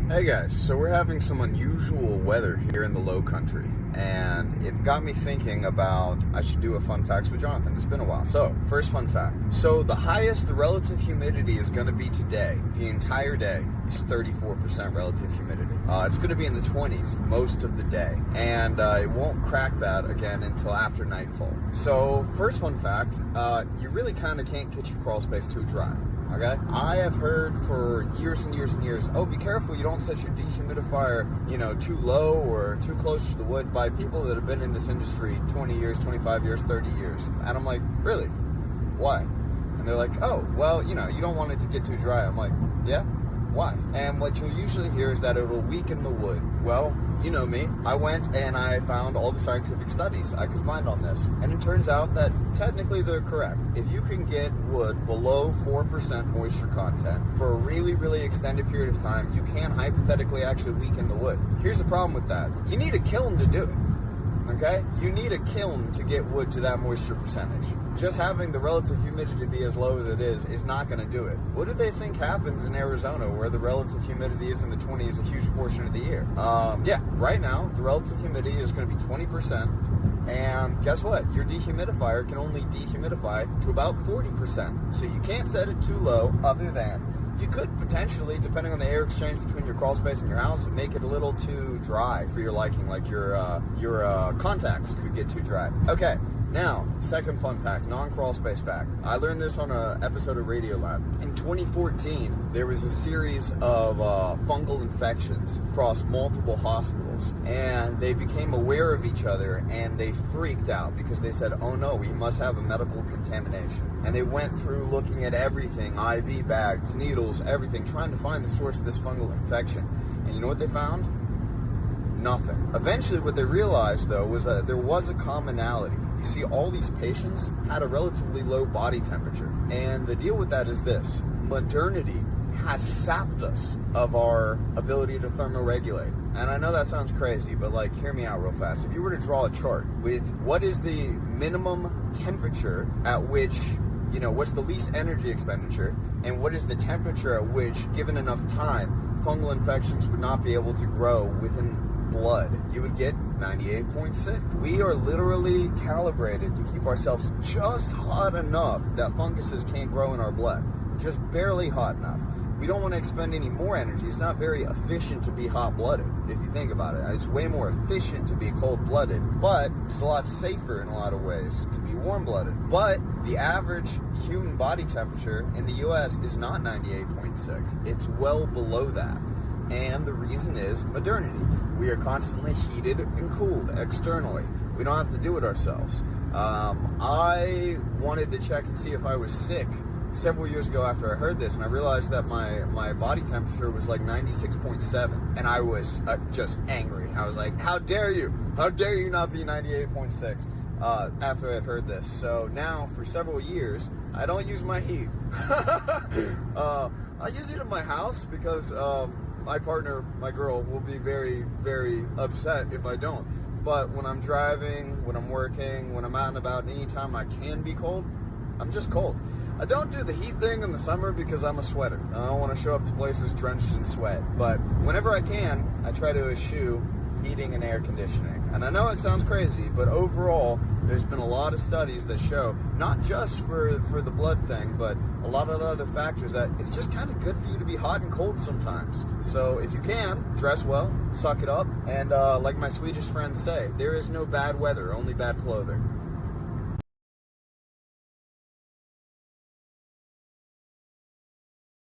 Hey guys, so we're having some unusual weather here in the low country, and it got me thinking about I should do a fun facts with Jonathan. It's been a while. So, first fun fact. So the highest the relative humidity is going to be today, the entire day, is 34% relative humidity. It's going to be in the 20s most of the day, and it won't crack that again until after nightfall. So, first fun fact, you really kind of can't get your crawl space too dry. Okay? I have heard for years and years and years, oh, be careful, you don't set your dehumidifier, too low or too close to the wood by people that have been in this industry 20 years, 25 years, 30 years. And I'm like, really? Why? And they're like, oh, well, you don't want it to get too dry. I'm like, yeah? Why? And what you'll usually hear is that it will weaken the wood. Well, you know me. I went and I found all the scientific studies I could find on this. And it turns out that technically they're correct. If you can get wood below 4% moisture content for a really, really extended period of time, you can hypothetically actually weaken the wood. Here's the problem with that. You need a kiln to do it. Okay? You need a kiln to get wood to that moisture percentage. Just having the relative humidity be as low as it is not going to do it. What do they think happens in Arizona where the relative humidity is in the 20s a huge portion of the year? Right now, the relative humidity is going to be 20%. And guess what? Your dehumidifier can only dehumidify to about 40%. So you can't set it too low other than you could potentially, depending on the air exchange between your crawl space and your house, make it a little too dry for your liking, like your contacts could get too dry. Okay, now, second fun fact, non-crawl space fact. I learned this on an episode of Radiolab. In 2014, there was a series of fungal infections across multiple hospitals, and they became aware of each other, and they freaked out because they said, oh no, we must have a medical contamination. And they went through looking at everything, IV bags, needles, everything, trying to find the source of this fungal infection. And you know what they found? Nothing. Eventually, what they realized, though, was that there was a commonality. You see, all these patients had a relatively low body temperature. And the deal with that is this. Modernity has sapped us of our ability to thermoregulate. And I know that sounds crazy, but hear me out real fast. If you were to draw a chart with what is the minimum temperature at which, what's the least energy expenditure, and what is the temperature at which, given enough time, fungal infections would not be able to grow within blood, you would get 98.6. We are literally calibrated to keep ourselves just hot enough that funguses can't grow in our blood. Just barely hot enough. We don't want to expend any more energy. It's not very efficient to be hot-blooded, if you think about it. It's way more efficient to be cold-blooded, but it's a lot safer in a lot of ways to be warm-blooded. But the average human body temperature in the U.S. is not 98.6. It's well below that. And the reason is modernity. We are constantly heated and cooled externally. We don't have to do it ourselves. I wanted to check and see if I was sick several years ago after I heard this, and I realized that my body temperature was 96.7, and I was just angry. I was like, how dare you? How dare you not be 98.6 after I had heard this. So now, for several years, I don't use my heat. I use it in my house because my partner, my girl, will be very, very upset if I don't. But when I'm driving, when I'm working, when I'm out and about, anytime I can be cold, I'm just cold. I don't do the heat thing in the summer because I'm a sweater. I don't want to show up to places drenched in sweat. But whenever I can, I try to eschew heating and air conditioning. And I know it sounds crazy, but overall, there's been a lot of studies that show, not just for the blood thing, but a lot of the other factors, that it's just kind of good for you to be hot and cold sometimes. So if you can, dress well, suck it up, and like my Swedish friends say, there is no bad weather, only bad clothing.